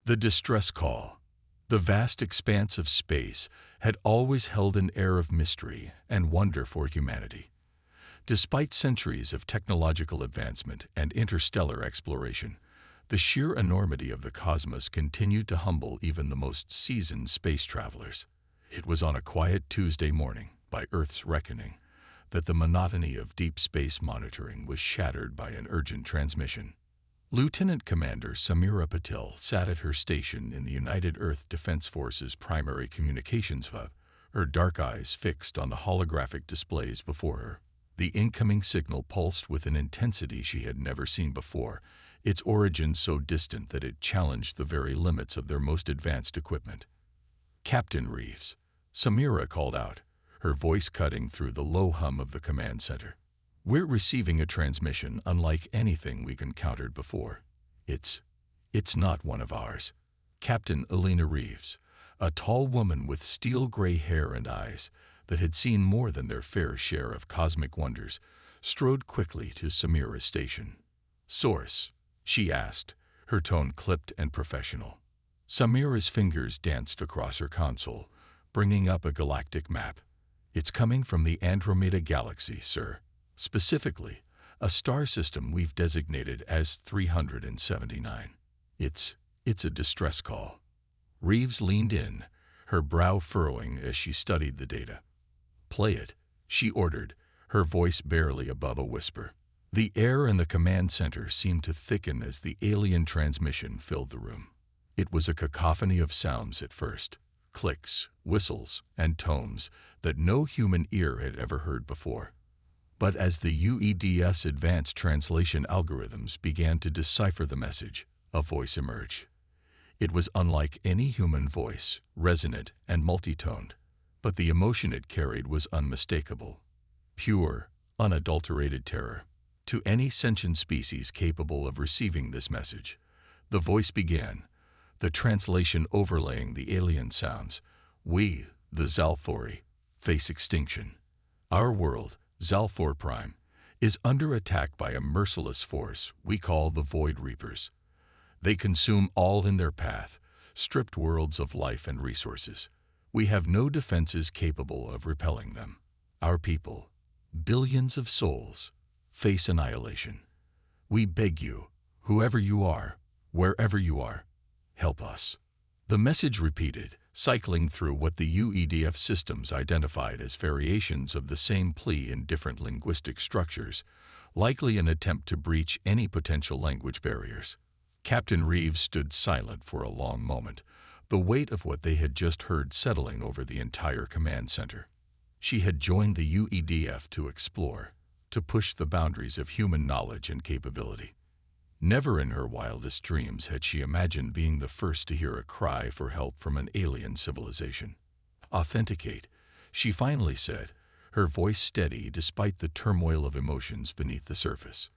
The distress call. The vast expanse of space had always held an air of mystery and wonder for humanity. Despite centuries of technological advancement and interstellar exploration, the sheer enormity of the cosmos continued to humble even the most seasoned space travelers. It was on a quiet Tuesday morning, by Earth's reckoning, that the monotony of deep space monitoring was shattered by an urgent transmission. Lieutenant Commander Samira Patil sat at her station in the United Earth Defense Force's primary communications hub, her dark eyes fixed on the holographic displays before her. The incoming signal pulsed with an intensity she had never seen before, its origin so distant that it challenged the very limits of their most advanced equipment. "Captain Reeves," Samira called out, her voice cutting through the low hum of the command center. "We're receiving a transmission unlike anything we've encountered before. It's not one of ours." Captain Elena Reeves, a tall woman with steel-gray hair and eyes that had seen more than their fair share of cosmic wonders, strode quickly to Samira's station. "Source?" she asked, her tone clipped and professional. Samira's fingers danced across her console, bringing up a galactic map. "It's coming from the Andromeda Galaxy, sir. Specifically, a star system we've designated as 379. It's a distress call." Reeves leaned in, her brow furrowing as she studied the data. "Play it," she ordered, her voice barely above a whisper. The air in the command center seemed to thicken as the alien transmission filled the room. It was a cacophony of sounds at first, clicks, whistles, and tones that no human ear had ever heard before. But as the UEDF's advanced translation algorithms began to decipher the message, a voice emerged. It was unlike any human voice, resonant and multi-toned, but the emotion it carried was unmistakable. Pure, unadulterated terror. To any sentient species capable of receiving this message, the voice began, the translation overlaying the alien sounds. "We, the Zalthori, face extinction. Our world, Zalthor Prime, is under attack by a merciless force we call the Void Reapers. They consume all in their path, stripped worlds of life and resources. We have no defenses capable of repelling them. Our people, billions of souls, face annihilation. We beg you, whoever you are, wherever you are, help us." The message repeated, cycling through what the UEDF systems identified as variations of the same plea in different linguistic structures, likely an attempt to breach any potential language barriers. Captain Reeves stood silent for a long moment, the weight of what they had just heard settling over the entire command center. She had joined the UEDF to explore, to push the boundaries of human knowledge and capability. Never in her wildest dreams had she imagined being the first to hear a cry for help from an alien civilization. "Authenticate," she finally said, her voice steady despite the turmoil of emotions beneath the surface.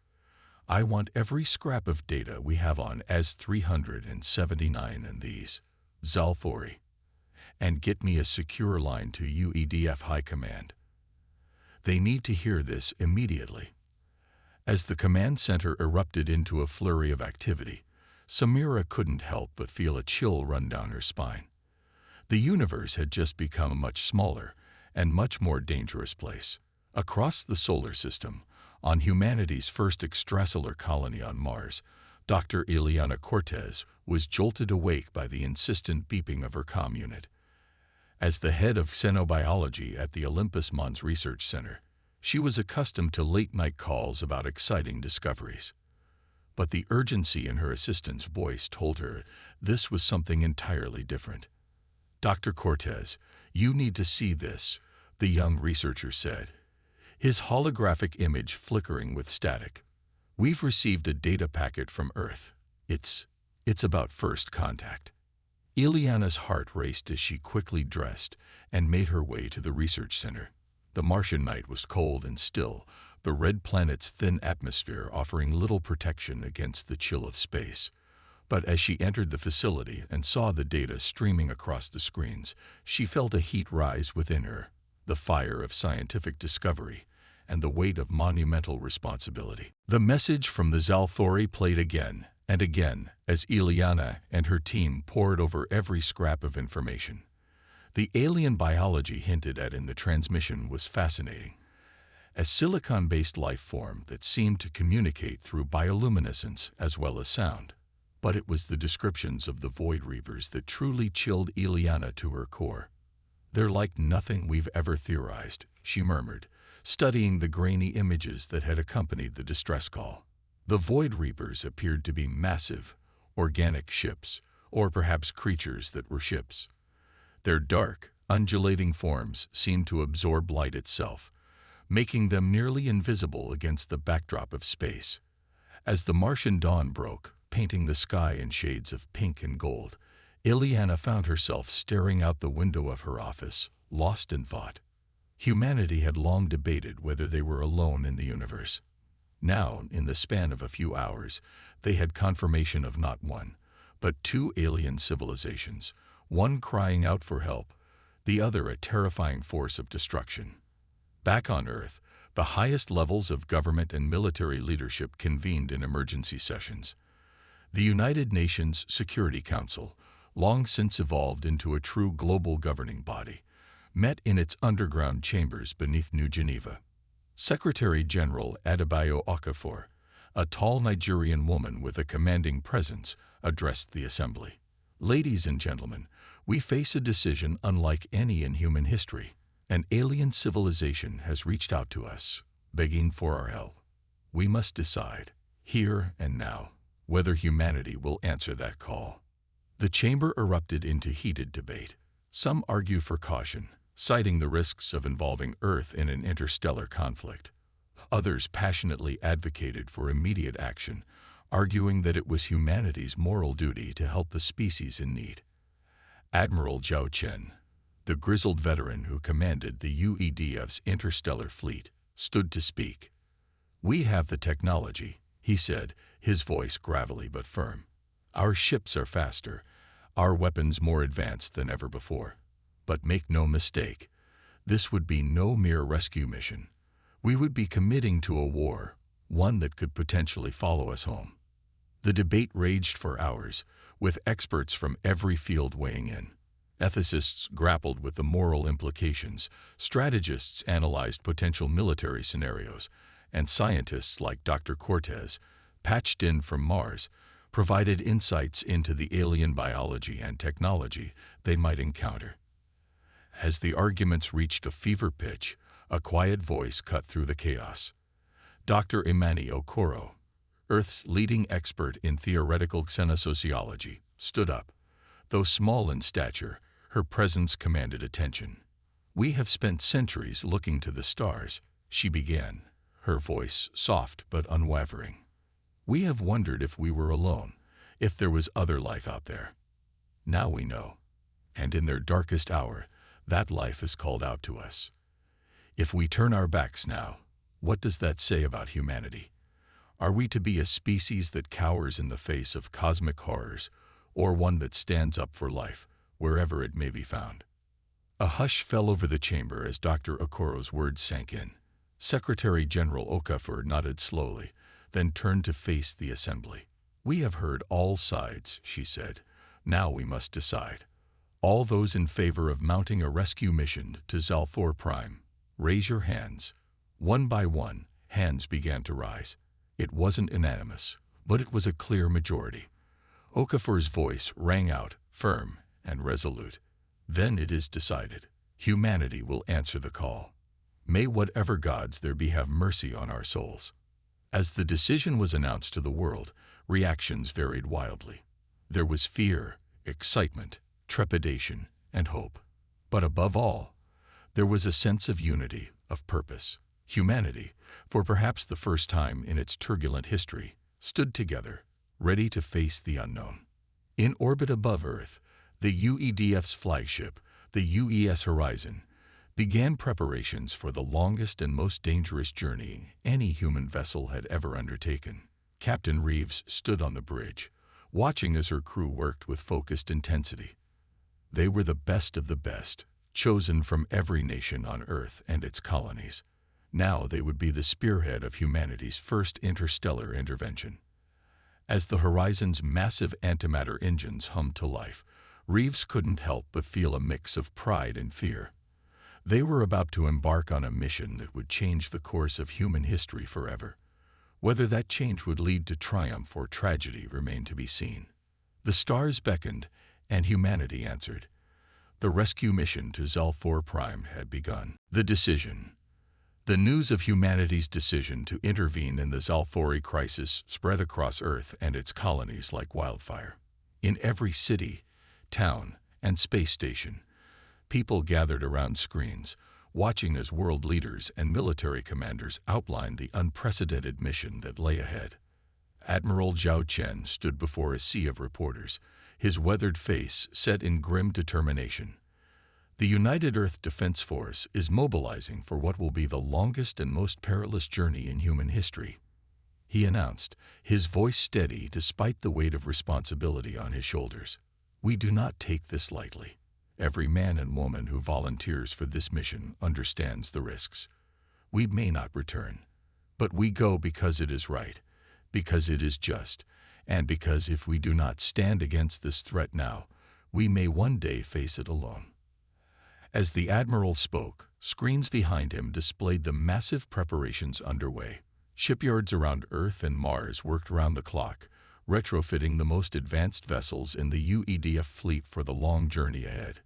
"I want every scrap of data we have on S-379 and these Zalthori, and get me a secure line to UEDF High Command. They need to hear this immediately." As the command center erupted into a flurry of activity, Samira couldn't help but feel a chill run down her spine. The universe had just become a much smaller and much more dangerous place. Across the solar system, on humanity's first extrasolar colony on Mars, Dr. Ileana Cortez was jolted awake by the insistent beeping of her comm unit. As the head of xenobiology at the Olympus Mons Research Center, she was accustomed to late-night calls about exciting discoveries. But the urgency in her assistant's voice told her this was something entirely different. "Dr. Cortez, you need to see this," the young researcher said, his holographic image flickering with static. "We've received a data packet from Earth. It's about first contact." Ileana's heart raced as she quickly dressed and made her way to the research center. The Martian night was cold and still, the red planet's thin atmosphere offering little protection against the chill of space. But as she entered the facility and saw the data streaming across the screens, she felt a heat rise within her, the fire of scientific discovery and the weight of monumental responsibility. The message from the Zalthori played again, and again as Ileana and her team pored over every scrap of information. The alien biology hinted at in the transmission was fascinating. A silicon-based life form that seemed to communicate through bioluminescence as well as sound. But it was the descriptions of the Void Reavers that truly chilled Ileana to her core. "They're like nothing we've ever theorized," she murmured, studying the grainy images that had accompanied the distress call. The Void Reapers appeared to be massive, organic ships, or perhaps creatures that were ships. Their dark, undulating forms seemed to absorb light itself, making them nearly invisible against the backdrop of space. As the Martian dawn broke, painting the sky in shades of pink and gold, Ileana found herself staring out the window of her office, lost in thought. Humanity had long debated whether they were alone in the universe. Now, in the span of a few hours, they had confirmation of not one, but two alien civilizations, one crying out for help, the other a terrifying force of destruction. Back on Earth, the highest levels of government and military leadership convened in emergency sessions. The United Nations Security Council, long since evolved into a true global governing body, met in its underground chambers beneath New Geneva. Secretary General Adebayo Okafor, a tall Nigerian woman with a commanding presence, addressed the assembly. "Ladies and gentlemen, we face a decision unlike any in human history. An alien civilization has reached out to us, begging for our help. We must decide, here and now, whether humanity will answer that call." The chamber erupted into heated debate. Some argued for caution, citing the risks of involving Earth in an interstellar conflict. Others passionately advocated for immediate action, arguing that it was humanity's moral duty to help the species in need. Admiral Zhao Chen, the grizzled veteran who commanded the UEDF's interstellar fleet, stood to speak. "We have the technology," he said, his voice gravelly but firm. "Our ships are faster, our weapons more advanced than ever before. But make no mistake, this would be no mere rescue mission. We would be committing to a war, one that could potentially follow us home." The debate raged for hours, with experts from every field weighing in. Ethicists grappled with the moral implications, strategists analyzed potential military scenarios, and scientists like Dr. Cortez, patched in from Mars, provided insights into the alien biology and technology they might encounter. As the arguments reached a fever pitch, a quiet voice cut through the chaos. Dr. Imani Okoro, Earth's leading expert in theoretical xenosociology, stood up. Though small in stature, her presence commanded attention. "We have spent centuries looking to the stars," she began, her voice soft but unwavering. "We have wondered if we were alone, if there was other life out there. Now we know, and in their darkest hour, that life is called out to us. If we turn our backs now, what does that say about humanity? Are we to be a species that cowers in the face of cosmic horrors, or one that stands up for life, wherever it may be found?" A hush fell over the chamber as Dr. Okoro's words sank in. Secretary General Okafor nodded slowly, then turned to face the assembly. "We have heard all sides," she said. "Now we must decide. All those in favor of mounting a rescue mission to Zalthor Prime, raise your hands." One by one, hands began to rise. It wasn't unanimous, but it was a clear majority. Okafor's voice rang out, firm and resolute. "Then it is decided. Humanity will answer the call. May whatever gods there be have mercy on our souls." As the decision was announced to the world, reactions varied wildly. There was fear, excitement, trepidation, and hope. But above all, there was a sense of unity, of purpose. Humanity, for perhaps the first time in its turbulent history, stood together, ready to face the unknown. In orbit above Earth, the UEDF's flagship, the UES Horizon, began preparations for the longest and most dangerous journey any human vessel had ever undertaken. Captain Reeves stood on the bridge, watching as her crew worked with focused intensity. They were the best of the best, chosen from every nation on Earth and its colonies. Now they would be the spearhead of humanity's first interstellar intervention. As the Horizon's massive antimatter engines hummed to life, Reeves couldn't help but feel a mix of pride and fear. They were about to embark on a mission that would change the course of human history forever. Whether that change would lead to triumph or tragedy remained to be seen. The stars beckoned, and humanity answered. The rescue mission to Zalthor Prime had begun. The decision. The news of humanity's decision to intervene in the Zalthori crisis spread across Earth and its colonies like wildfire. In every city, town, and space station, people gathered around screens, watching as world leaders and military commanders outlined the unprecedented mission that lay ahead. Admiral Zhao Chen stood before a sea of reporters, his weathered face set in grim determination. The United Earth Defense Force is mobilizing for what will be the longest and most perilous journey in human history, he announced, his voice steady despite the weight of responsibility on his shoulders. We do not take this lightly. Every man and woman who volunteers for this mission understands the risks. We may not return, but we go because it is right, because it is just, and because if we do not stand against this threat now, we may one day face it alone. As the Admiral spoke, screens behind him displayed the massive preparations underway. Shipyards around Earth and Mars worked round the clock, retrofitting the most advanced vessels in the UEDF fleet for the long journey ahead.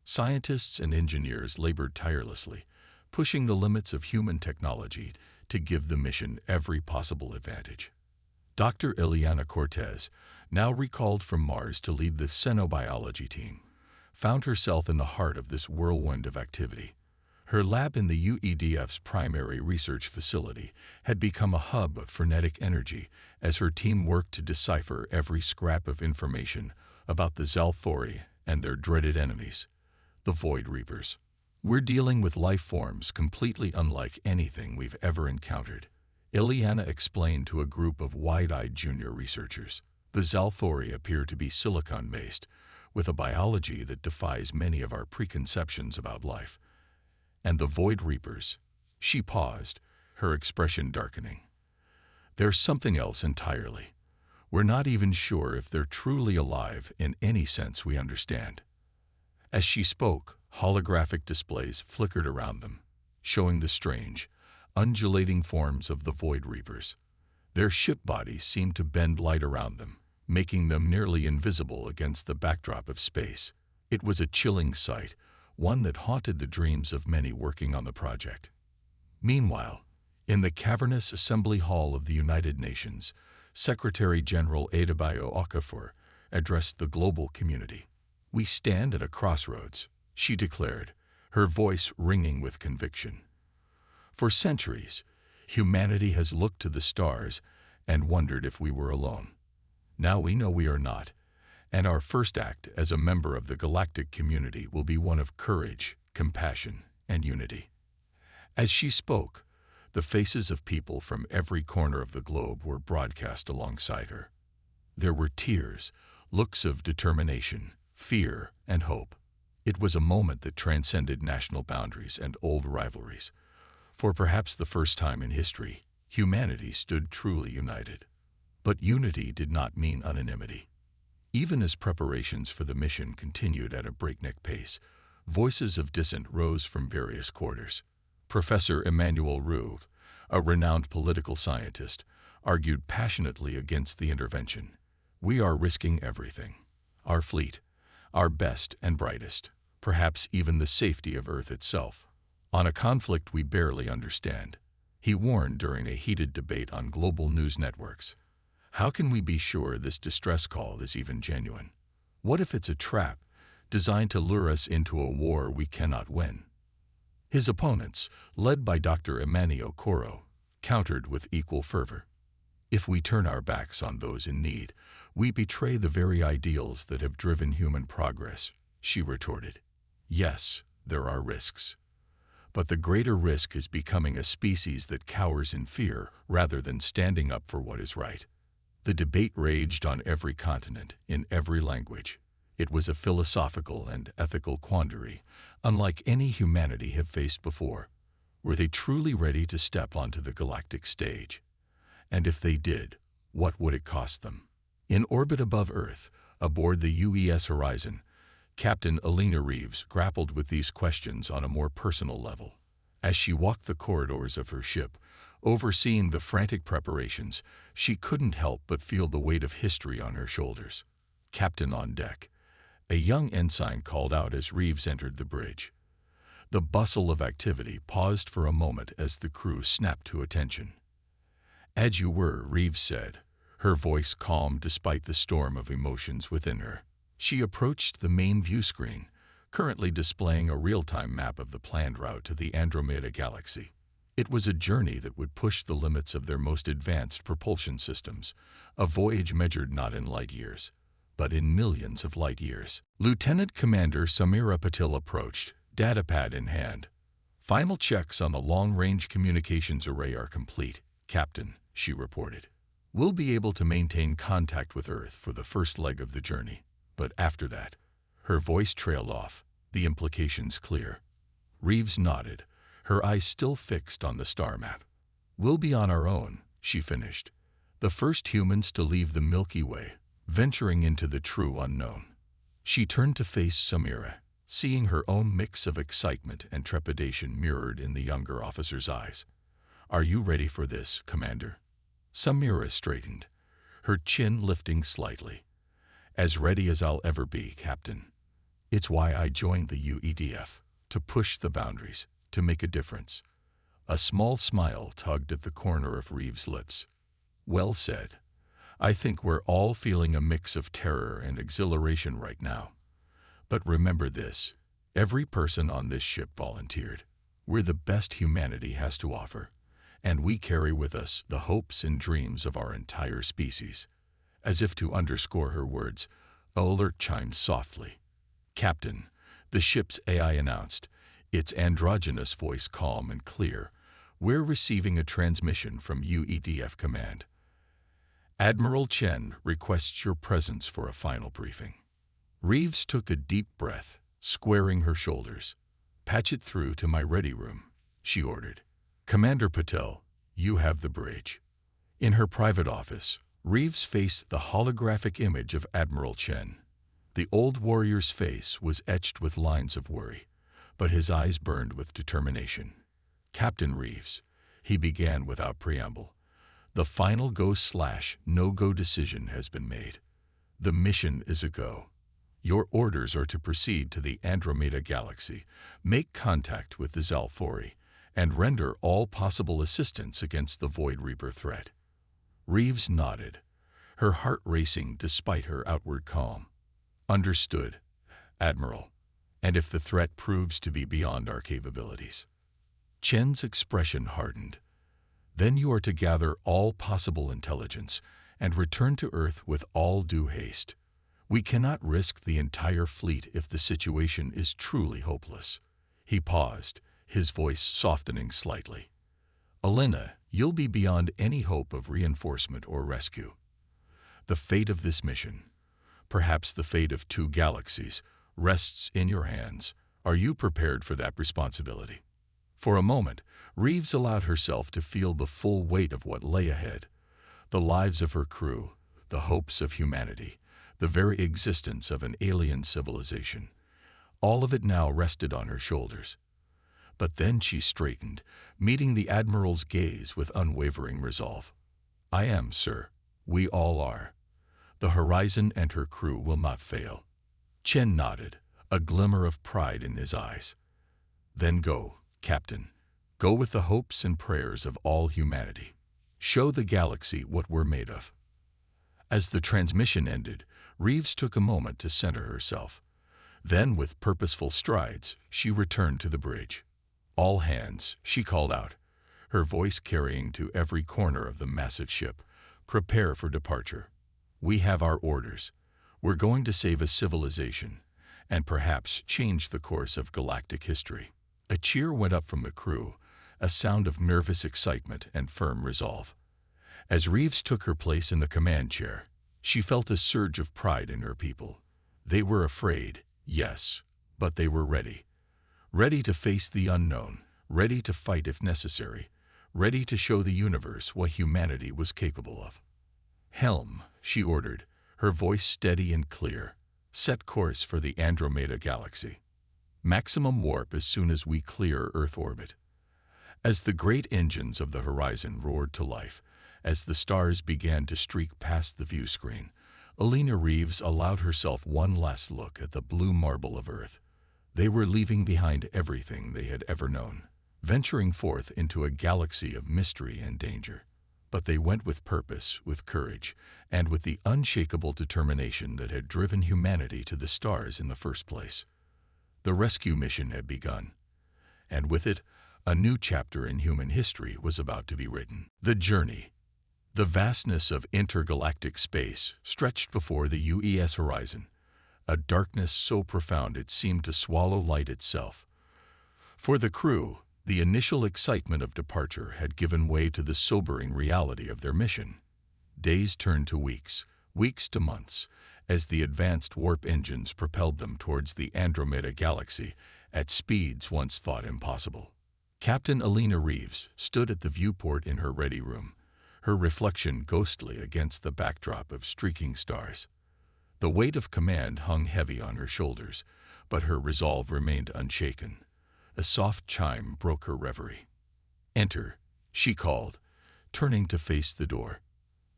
Scientists and engineers labored tirelessly, pushing the limits of human technology to give the mission every possible advantage. Dr. Ileana Cortez, now recalled from Mars to lead the xenobiology team, found herself in the heart of this whirlwind of activity. Her lab in the UEDF's primary research facility had become a hub of frenetic energy as her team worked to decipher every scrap of information about the Zalthori and their dreaded enemies, the Void Reapers. We're dealing with life forms completely unlike anything we've ever encountered, Ileana explained to a group of wide-eyed junior researchers. The Zalthori appear to be silicon-based, with a biology that defies many of our preconceptions about life. And the Void Reapers. She paused, her expression darkening. There's something else entirely. We're not even sure if they're truly alive in any sense we understand. As she spoke, holographic displays flickered around them, showing the strange, undulating forms of the Void Reapers. Their ship bodies seemed to bend light around them, making them nearly invisible against the backdrop of space. It was a chilling sight, one that haunted the dreams of many working on the project. Meanwhile, in the cavernous assembly hall of the United Nations, Secretary General Adebayo Okafor addressed the global community. We stand at a crossroads, she declared, her voice ringing with conviction. For centuries, humanity has looked to the stars and wondered if we were alone. Now we know we are not, and our first act as a member of the galactic community will be one of courage, compassion, and unity. As she spoke, the faces of people from every corner of the globe were broadcast alongside her. There were tears, looks of determination, fear, and hope. It was a moment that transcended national boundaries and old rivalries. For perhaps the first time in history, humanity stood truly united. But unity did not mean unanimity. Even as preparations for the mission continued at a breakneck pace, voices of dissent rose from various quarters. Professor Emmanuel Roux, a renowned political scientist, argued passionately against the intervention. We are risking everything. Our fleet, our best and brightest, perhaps even the safety of Earth itself, on a conflict we barely understand, he warned during a heated debate on global news networks. How can we be sure this distress call is even genuine? What if it's a trap, designed to lure us into a war we cannot win? His opponents, led by Dr. Emmanuel Coro, countered with equal fervor. If we turn our backs on those in need, we betray the very ideals that have driven human progress, she retorted. Yes, there are risks. But the greater risk is becoming a species that cowers in fear rather than standing up for what is right. The debate raged on every continent, in every language. It was a philosophical and ethical quandary, unlike any humanity have faced before. Were they truly ready to step onto the galactic stage? And if they did, what would it cost them? In orbit above Earth, aboard the UES Horizon, Captain Alina Reeves grappled with these questions on a more personal level. As she walked the corridors of her ship, overseeing the frantic preparations, she couldn't help but feel the weight of history on her shoulders. "Captain on deck," a young ensign called out as Reeves entered the bridge. The bustle of activity paused for a moment as the crew snapped to attention. "As you were," Reeves said, her voice calm despite the storm of emotions within her. She approached the main view screen, currently displaying a real-time map of the planned route to the Andromeda Galaxy. It was a journey that would push the limits of their most advanced propulsion systems, a voyage measured not in light years, but in millions of light years. Lieutenant Commander Samira Patil approached, datapad in hand. "Final checks on the long-range communications array are complete, Captain," she reported. "We'll be able to maintain contact with Earth for the first leg of the journey, but after that," her voice trailed off, the implications clear. Reeves nodded, her eyes still fixed on the star map. "We'll be on our own," she finished, "the first humans to leave the Milky Way, venturing into the true unknown." She turned to face Samira, seeing her own mix of excitement and trepidation mirrored in the younger officer's eyes. "Are you ready for this, Commander?" Samira straightened, her chin lifting slightly. "As ready as I'll ever be, Captain. It's why I joined the UEDF, to push the boundaries, to make a difference." A small smile tugged at the corner of Reeves' lips. "Well said. I think we're all feeling a mix of terror and exhilaration right now. But remember this, every person on this ship volunteered. We're the best humanity has to offer, and we carry with us the hopes and dreams of our entire species." As if to underscore her words, an alert chimed softly. "Captain," the ship's AI announced, its androgynous voice calm and clear, "we're receiving a transmission from UEDF Command. Admiral Chen requests your presence for a final briefing." Reeves took a deep breath, squaring her shoulders. "Patch it through to my ready room," she ordered. "Commander Patel, you have the bridge." In her private office, Reeves faced the holographic image of Admiral Chen. The old warrior's face was etched with lines of worry, but his eyes burned with determination. "Captain Reeves," he began without preamble, "the final go/no-go decision has been made. The mission is a go. Your orders are to proceed to the Andromeda Galaxy, make contact with the Zalfori, and render all possible assistance against the Void Reaper threat." Reeves nodded, her heart racing despite her outward calm. "Understood, Admiral. And if the threat proves to be beyond our capabilities?" Chen's expression hardened. "Then you are to gather all possible intelligence and return to Earth with all due haste. We cannot risk the entire fleet if the situation is truly hopeless." He paused, his voice softening slightly. "Alina, you'll be beyond any hope of reinforcement or rescue. The fate of this mission, perhaps the fate of 2 galaxies, rests in your hands. Are you prepared for that responsibility?" For a moment, Reeves allowed herself to feel the full weight of what lay ahead. The lives of her crew, the hopes of humanity, the very existence of an alien civilization. All of it now rested on her shoulders. But then she straightened, meeting the Admiral's gaze with unwavering resolve. "I am, sir. We all are. The Horizon and her crew will not fail." Chen nodded, a glimmer of pride in his eyes. "Then go, Captain. Go with the hopes and prayers of all humanity. Show the galaxy what we're made of." As the transmission ended, Reeves took a moment to center herself. Then, with purposeful strides, she returned to the bridge. "All hands," she called out, her voice carrying to every corner of the massive ship, "prepare for departure. We have our orders. We're going to save a civilization, and perhaps change the course of galactic history." A cheer went up from the crew, a sound of nervous excitement and firm resolve. As Reeves took her place in the command chair, she felt a surge of pride in her people. They were afraid, yes, but they were ready. Ready to face the unknown, ready to fight if necessary, ready to show the universe what humanity was capable of. "Helm," she ordered, her voice steady and clear. Set course for the Andromeda Galaxy. Maximum warp as soon as we clear Earth orbit. As the great engines of the horizon roared to life, as the stars began to streak past the view screen, Alina Reeves allowed herself one last look at the blue marble of Earth. They were leaving behind everything they had ever known, venturing forth into a galaxy of mystery and danger. But they went with purpose, with courage, and with the unshakable determination that had driven humanity to the stars in the first place. The rescue mission had begun, and with it, a new chapter in human history was about to be written. The journey. The vastness of intergalactic space stretched before the UES horizon, a darkness so profound it seemed to swallow light itself. For the crew, the initial excitement of departure had given way to the sobering reality of their mission. Days turned to weeks, weeks to months, as the advanced warp engines propelled them towards the Andromeda Galaxy at speeds once thought impossible. Captain Alina Reeves stood at the viewport in her ready room, her reflection ghostly against the backdrop of streaking stars. The weight of command hung heavy on her shoulders, but her resolve remained unshaken. A soft chime broke her reverie. "Enter," she called, turning to face the door.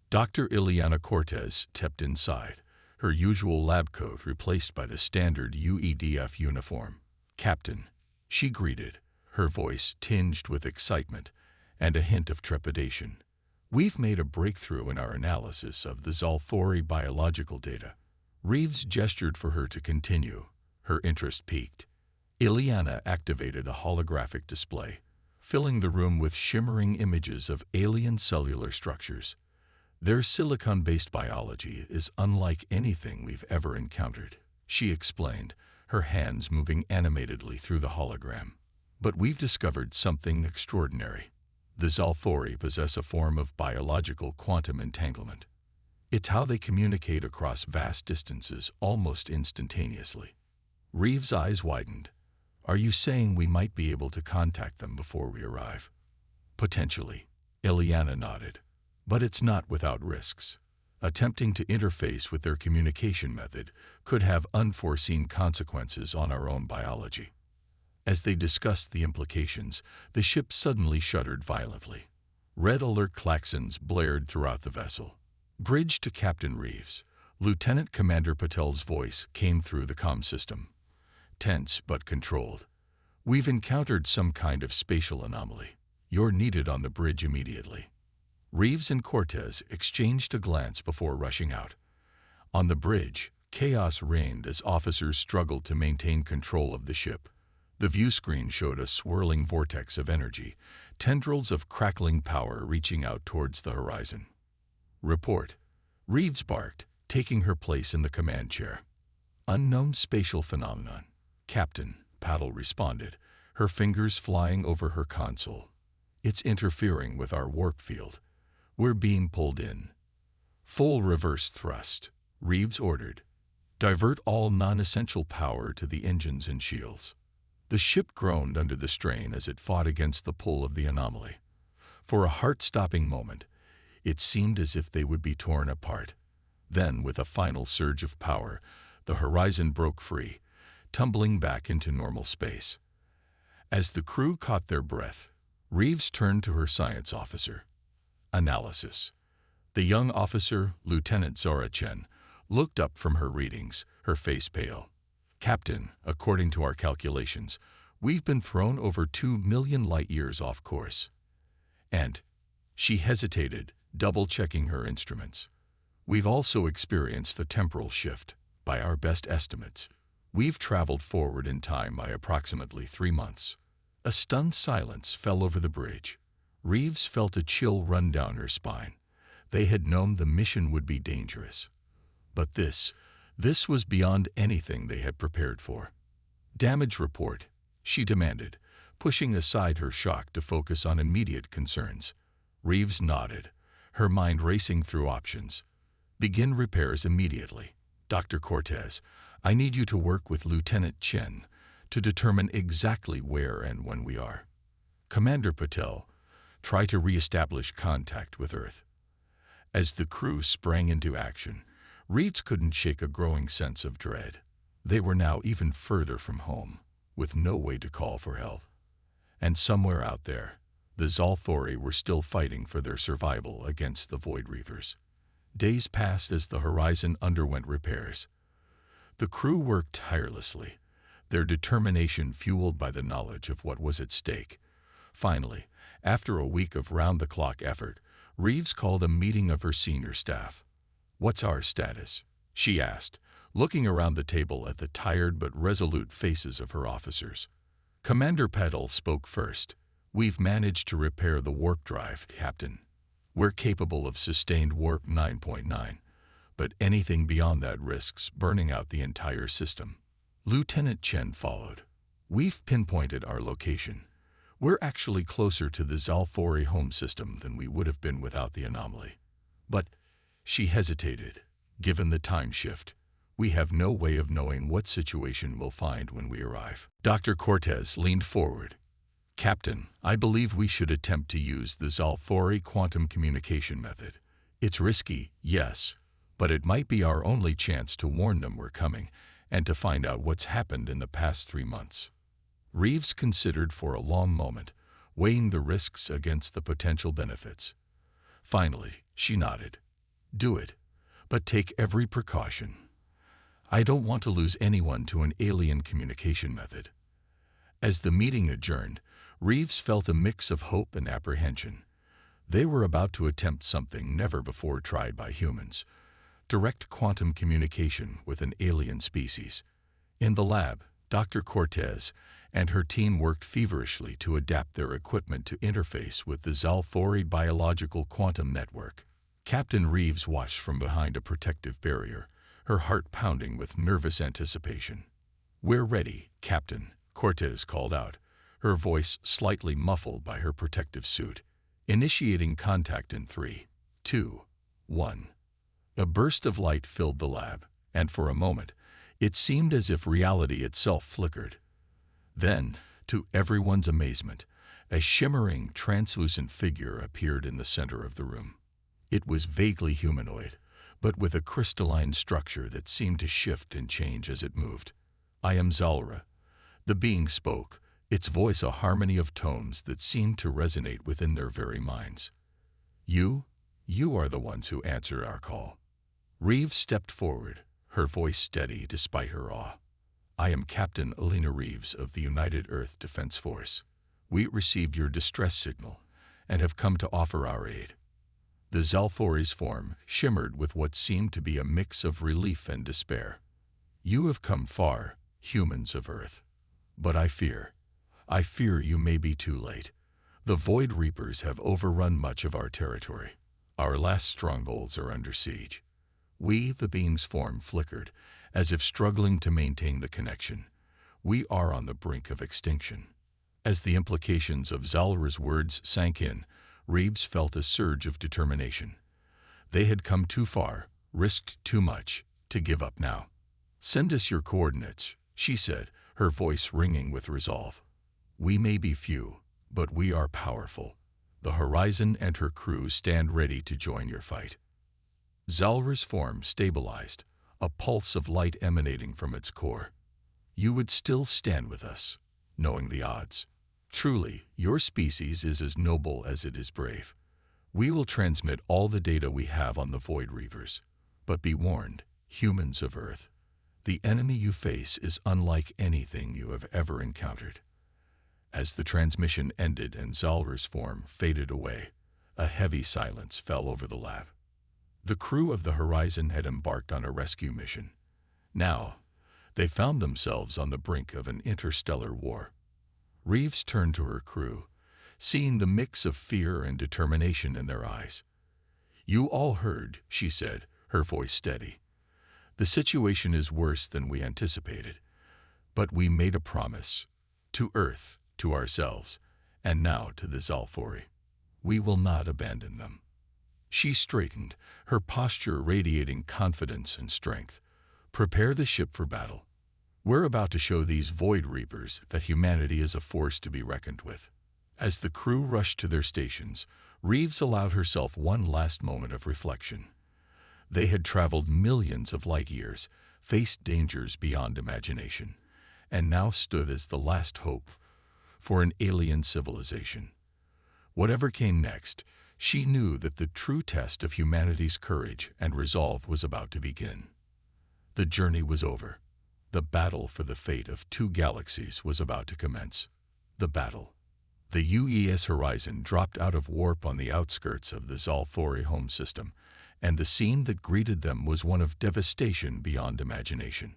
Dr. Ileana Cortez stepped inside, her usual lab coat replaced by the standard UEDF uniform. "Captain," she greeted, her voice tinged with excitement and a hint of trepidation. "We've made a breakthrough in our analysis of the Zalthori biological data." Reeves gestured for her to continue, her interest piqued. Ileana activated a holographic display, filling the room with shimmering images of alien cellular structures. "Their silicon-based biology is unlike anything we've ever encountered," she explained, her hands moving animatedly through the hologram. "But we've discovered something extraordinary. The Zalthori possess a form of biological quantum entanglement. It's how they communicate across vast distances almost instantaneously." Reeves' eyes widened. "Are you saying we might be able to contact them before we arrive?" "Potentially," Ileana nodded. "But it's not without risks. Attempting to interface with their communication method could have unforeseen consequences on our own biology." As they discussed the implications, the ship suddenly shuddered violently. Red alert klaxons blared throughout the vessel. "Bridge to Captain Reeves." Lieutenant Commander Patel's voice came through the comm system. Tense but controlled. "We've encountered some kind of spatial anomaly. You're needed on the bridge immediately." Reeves and Cortez exchanged a glance before rushing out. On the bridge, chaos reigned as officers struggled to maintain control of the ship. The view screen showed a swirling vortex of energy, tendrils of crackling power reaching out towards the horizon. "Report," Reeves barked, taking her place in the command chair. "Unknown spatial phenomenon." "Captain," Patel responded, her fingers flying over her console. "It's interfering with our warp field. We're being pulled in." "Full reverse thrust," Reeves ordered. "Divert all non-essential power to the engines and shields." The ship groaned under the strain as it fought against the pull of the anomaly. For a heart-stopping moment, it seemed as if they would be torn apart. Then, with a final surge of power, the horizon broke free, tumbling back into normal space. As the crew caught their breath, Reeves turned to her science officer. "Analysis." The young officer, Lieutenant Zora Chen, looked up from her readings, her face pale. "Captain, according to our calculations, we've been thrown over 2 million light-years off course. And," she hesitated, double-checking her instruments, "we've also experienced a temporal shift. By our best estimates, we've traveled forward in time by approximately 3 months." A stunned silence fell over the bridge. Reeves felt a chill run down her spine. They had known the mission would be dangerous. But this was beyond anything they had prepared for. "Damage report," she demanded, pushing aside her shock to focus on immediate concerns. Reeves nodded, her mind racing through options. "Begin repairs immediately. Dr. Cortez, I need you to work with Lieutenant Chen to determine exactly where and when we are. Commander Patel, try to re-establish contact with Earth." As the crew sprang into action, Reeves couldn't shake a growing sense of dread. They were now even further from home, with no way to call for help. And somewhere out there, the Zalthori were still fighting for their survival against the Void Reapers. Days passed as the Horizon underwent repairs. The crew worked tirelessly, their determination fueled by the knowledge of what was at stake. Finally, after a week of round-the-clock effort, Reeves called a meeting of her senior staff. "What's our status?" she asked, looking around the table at the tired but resolute faces of her officers. Commander Petal spoke first. "We've managed to repair the warp drive, Captain. We're capable of sustained warp 9.9, but anything beyond that risks burning out the entire system." Lieutenant Chen followed. "We've pinpointed our location. We're actually closer to the Zalthori home system than we would have been without the anomaly. But," she hesitated, "given the time shift, we have no way of knowing what situation we'll find when we arrive." Dr. Cortez leaned forward. "Captain, I believe we should attempt to use the Zalthori quantum communication method. It's risky, yes, but it might be our only chance to warn them we're coming and to find out what's happened in the past 3 months." Reeves considered for a long moment, weighing the risks against the potential benefits. Finally, she nodded. "Do it, but take every precaution. I don't want to lose anyone to an alien communication method." As the meeting adjourned, Reeves felt a mix of hope and apprehension. They were about to attempt something never before tried by humans: direct quantum communication with an alien species. In the lab, Dr. Cortez and her team worked feverishly to adapt their equipment to interface with the Zalthori biological quantum network. Captain Reeves watched from behind a protective barrier, her heart pounding with nervous anticipation. "We're ready, Captain," Cortez called out, her voice slightly muffled by her protective suit. "Initiating contact in 3, 2, 1. A burst of light filled the lab, and for a moment, it seemed as if reality itself flickered. Then, to everyone's amazement, a shimmering, translucent figure appeared in the center of the room. It was vaguely humanoid, but with a crystalline structure that seemed to shift and change as it moved. "I am Zalra." The being spoke, its voice a harmony of tones that seemed to resonate within their very minds. You are the ones who answer our call." Reeves stepped forward, her voice steady despite her awe. "I am Captain Alina Reeves of the United Earth Defense Force. We received your distress signal and have come to offer our aid." The Zalthori's form shimmered with what seemed to be a mix of relief and despair. "You have come far, humans of Earth. But I fear you may be too late. The Void Reapers have overrun much of our territory. Our last strongholds are under siege." The being's form flickered, as if struggling to maintain the connection. "We are on the brink of extinction." As the implications of Zalra's words sank in, Reeves felt a surge of determination. They had come too far, risked too much, to give up now. "Send us your coordinates," she said, her voice ringing with resolve. "We may be few, but we are powerful. The Horizon and her crew stand ready to join your fight." Zalra's form stabilized, a pulse of light emanating from its core. "You would still stand with us, knowing the odds. Truly, your species is as noble as it is brave. We will transmit all the data we have on the Void Reapers. But be warned, humans of Earth, the enemy you face is unlike anything you have ever encountered." As the transmission ended and Zalra's form faded away, a heavy silence fell over the lab. The crew of the Horizon had embarked on a rescue mission. Now, they found themselves on the brink of an interstellar war. Reeves turned to her crew, seeing the mix of fear and determination in their eyes. "You all heard," she said, her voice steady. "The situation is worse than we anticipated. But we made a promise. To Earth, to ourselves, and now to the Zalthori. We will not abandon them." She straightened, her posture radiating confidence and strength. "Prepare the ship for battle. We're about to show these Void Reapers that humanity is a force to be reckoned with." As the crew rushed to their stations, Reeves allowed herself one last moment of reflection. They had traveled millions of light years, faced dangers beyond imagination, and now stood as the last hope for an alien civilization. Whatever came next, she knew that the true test of humanity's courage and resolve was about to begin. The journey was over. The battle for the fate of two galaxies was about to commence. The battle. The UES Horizon dropped out of warp on the outskirts of the Zalthori home system, and the scene that greeted them was one of devastation beyond imagination.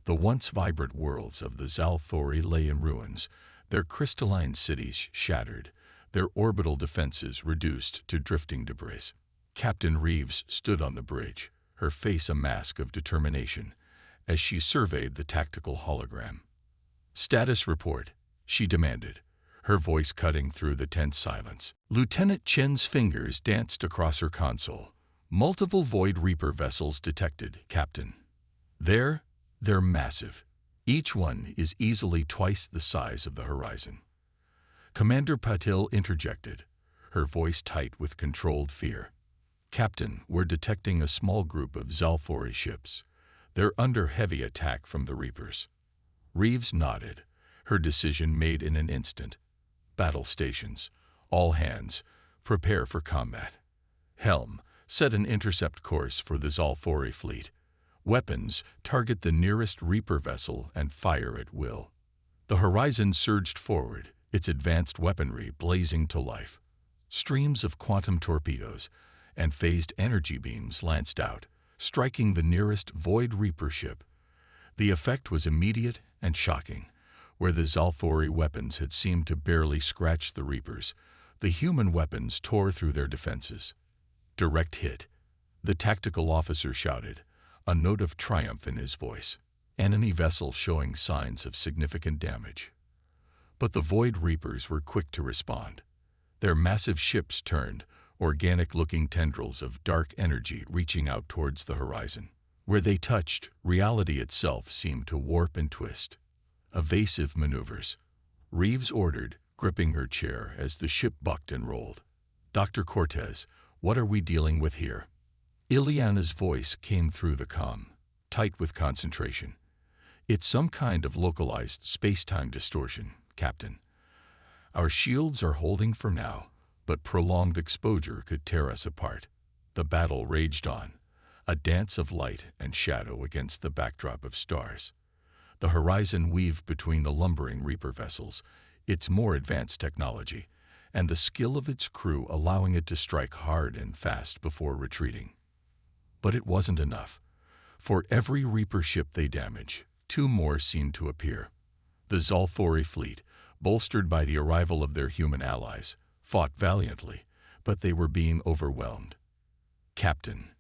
The once vibrant worlds of the Zalthori lay in ruins, their crystalline cities shattered, their orbital defenses reduced to drifting debris. Captain Reeves stood on the bridge, her face a mask of determination, as she surveyed the tactical hologram. "Status report," she demanded, her voice cutting through the tense silence. Lieutenant Chen's fingers danced across her console. "Multiple Void Reaper vessels detected, Captain. They're massive. Each one is easily twice the size of the Horizon." Commander Patil interjected, her voice tight with controlled fear. "Captain, we're detecting a small group of Zalthori ships. They're under heavy attack from the Reapers." Reeves nodded, her decision made in an instant. "Battle stations. All hands. Prepare for combat. Helm, set an intercept course for the Zalthori fleet. Weapons, target the nearest Reaper vessel and fire at will." The Horizon surged forward, its advanced weaponry blazing to life. Streams of quantum torpedoes and phased energy beams lanced out, striking the nearest Void Reaper ship. The effect was immediate and shocking. Where the Zalthori weapons had seemed to barely scratch the Reapers, the human weapons tore through their defenses. "Direct hit," the tactical officer shouted, a note of triumph in his voice. Enemy vessel showing signs of significant damage. But the Void Reapers were quick to respond. Their massive ships turned, organic-looking tendrils of dark energy reaching out towards the Horizon. Where they touched, reality itself seemed to warp and twist. "Evasive maneuvers," Reeves ordered, gripping her chair as the ship bucked and rolled. "Dr. Cortez, what are we dealing with here?" Ileana's voice came through the comm, tight with concentration. "It's some kind of localized space-time distortion, Captain. Our shields are holding for now, but prolonged exposure could tear us apart." The battle raged on, a dance of light and shadow against the backdrop of stars. The Horizon weaved between the lumbering Reaper vessels, its more advanced technology, and the skill of its crew allowing it to strike hard and fast before retreating. But it wasn't enough. For every Reaper ship they damaged, two more seemed to appear. The Zalthori fleet, bolstered by the arrival of their human allies, fought valiantly, but they were being overwhelmed. "Captain,"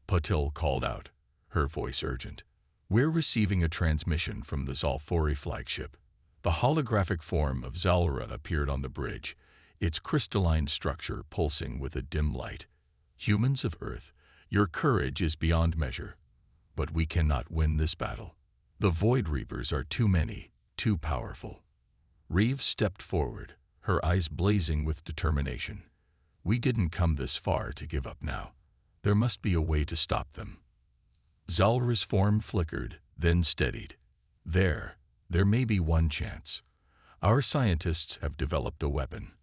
Patil called out, her voice urgent. "We're receiving a transmission from the Zalthori flagship." The holographic form of Zalra appeared on the bridge, its crystalline structure pulsing with a dim light. "Humans of Earth, your courage is beyond measure, but we cannot win this battle. The Void Reapers are too many, too powerful." Reeves stepped forward, her eyes blazing with determination. "We didn't come this far to give up now. There must be a way to stop them." Zalra's form flickered, then steadied. There may be one chance. Our scientists have developed a weapon,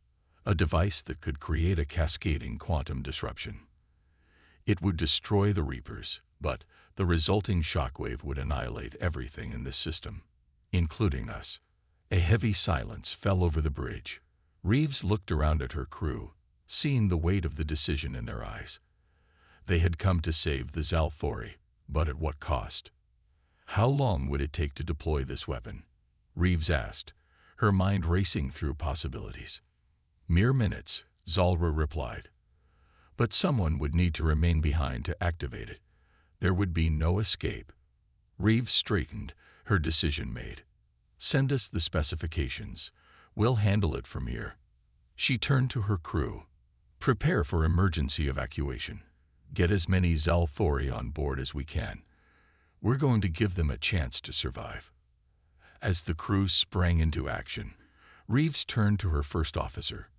a device that could create a cascading quantum disruption. It would destroy the Reapers, but the resulting shockwave would annihilate everything in this system, including us. A heavy silence fell over the bridge. Reeves looked around at her crew, seeing the weight of the decision in their eyes. They had come to save the Zalthori, but at what cost? "How long would it take to deploy this weapon?" Reeves asked, her mind racing through possibilities. "Mere minutes," Zalra replied. "But someone would need to remain behind to activate it. There would be no escape." Reeves straightened, her decision made. "Send us the specifications. We'll handle it from here." She turned to her crew. "Prepare for emergency evacuation. Get as many Zalthori on board as we can. We're going to give them a chance to survive." As the crew sprang into action, Reeves turned to her first officer.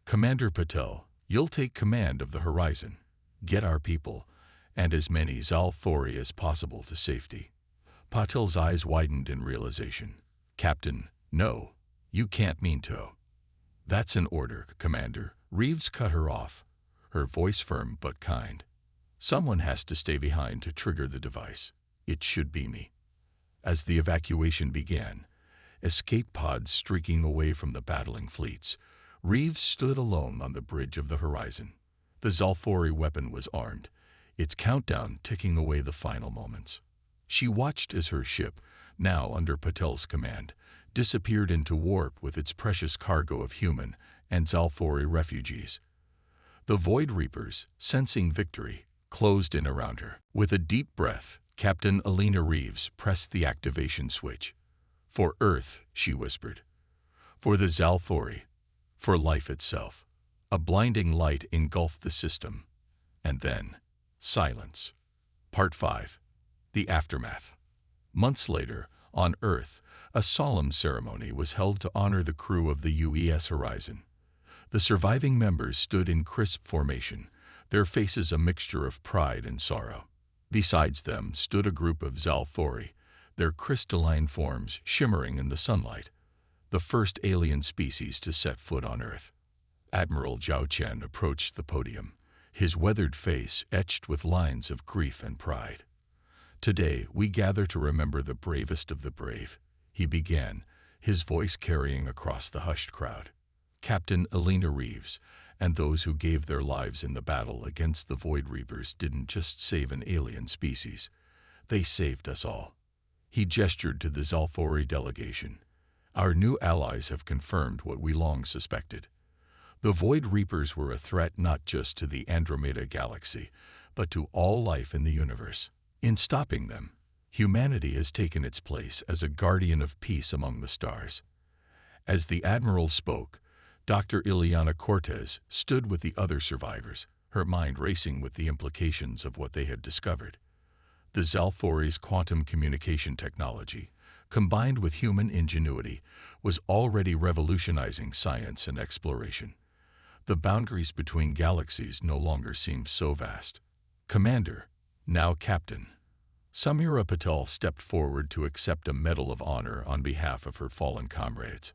"Commander Patel, you'll take command of the Horizon. Get our people, and as many Zalthori as possible to safety. Patel's eyes widened in realization. Captain, no, you can't mean to. That's an order, Commander. Reeves cut her off, her voice firm but kind. Someone has to stay behind to trigger the device. It should be me. As the evacuation began, escape pods streaking away from the battling fleets, Reeves stood alone on the bridge of the horizon. The Zalthori weapon was armed, its countdown ticking away the final moments. She watched as her ship, now under Patel's command, disappeared into warp with its precious cargo of human and Zalthori refugees. The Void Reapers, sensing victory, closed in around her. With a deep breath, Captain Alina Reeves pressed the activation switch. For Earth, she whispered. For the Zalthori. For life itself. A blinding light engulfed the system. And then, silence. Part 5. The Aftermath. Months later, on Earth, a solemn ceremony was held to honor the crew of the UES Horizon. The surviving members stood in crisp formation, their faces a mixture of pride and sorrow. Besides them stood a group of Zalthori, their crystalline forms shimmering in the sunlight, the first alien species to set foot on Earth. Admiral Zhao Chen approached the podium, his weathered face etched with lines of grief and pride. Today, we gather to remember the bravest of the brave, he began, his voice carrying across the hushed crowd. Captain Alina Reeves and those who gave their lives in the battle against the Void Reapers didn't just save an alien species, they saved us all. He gestured to the Zalthori delegation. Our new allies have confirmed what we long suspected. The Void Reapers were a threat not just to the Andromeda galaxy, but to all life in the universe. In stopping them, humanity has taken its place as a guardian of peace among the stars. As the Admiral spoke, Dr. Ileana Cortez stood with the other survivors, her mind racing with the implications of what they had discovered. The Zalthori's quantum communication technology, combined with human ingenuity, was already revolutionizing science and exploration. The boundaries between galaxies no longer seemed so vast. Commander, now Captain. Samira Patel stepped forward to accept a Medal of Honor on behalf of her fallen comrades.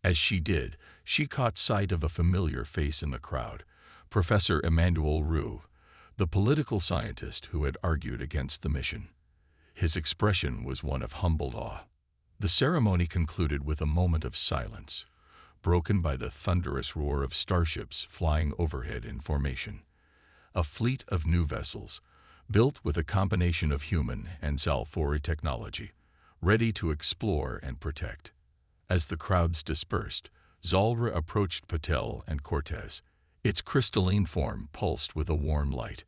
As she did, she caught sight of a familiar face in the crowd, Professor Emmanuel Roux, the political scientist who had argued against the mission. His expression was one of humbled awe. The ceremony concluded with a moment of silence, broken by the thunderous roar of starships flying overhead in formation. A fleet of new vessels, built with a combination of human and Zalthori technology, ready to explore and protect. As the crowds dispersed, Zalra approached Patel and Cortez. Its crystalline form pulsed with a warm light.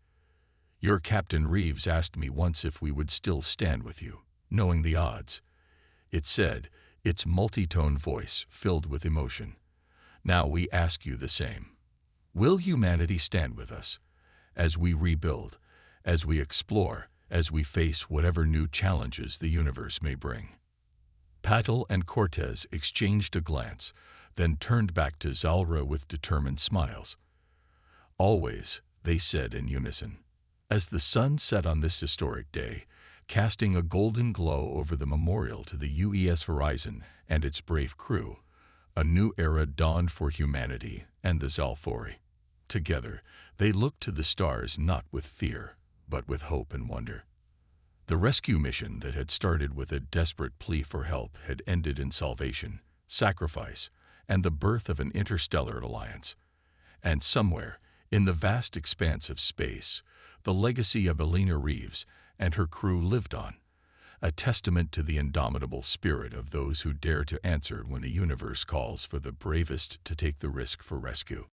Your Captain Reeves asked me once if we would still stand with you, knowing the odds. It said, its multi-tone voice filled with emotion. Now we ask you the same. Will humanity stand with us, as we rebuild, as we explore, as we face whatever new challenges the universe may bring? Patel and Cortez exchanged a glance, then turned back to Zalra with determined smiles. Always, they said in unison. As the sun set on this historic day, casting a golden glow over the memorial to the UES Horizon and its brave crew, a new era dawned for humanity and the Zalthori. Together, they looked to the stars not with fear, but with hope and wonder. The rescue mission that had started with a desperate plea for help had ended in salvation, sacrifice, and the birth of an interstellar alliance. And somewhere, in the vast expanse of space, the legacy of Alina Reeves and her crew lived on, a testament to the indomitable spirit of those who dare to answer when the universe calls for the bravest to take the risk for rescue.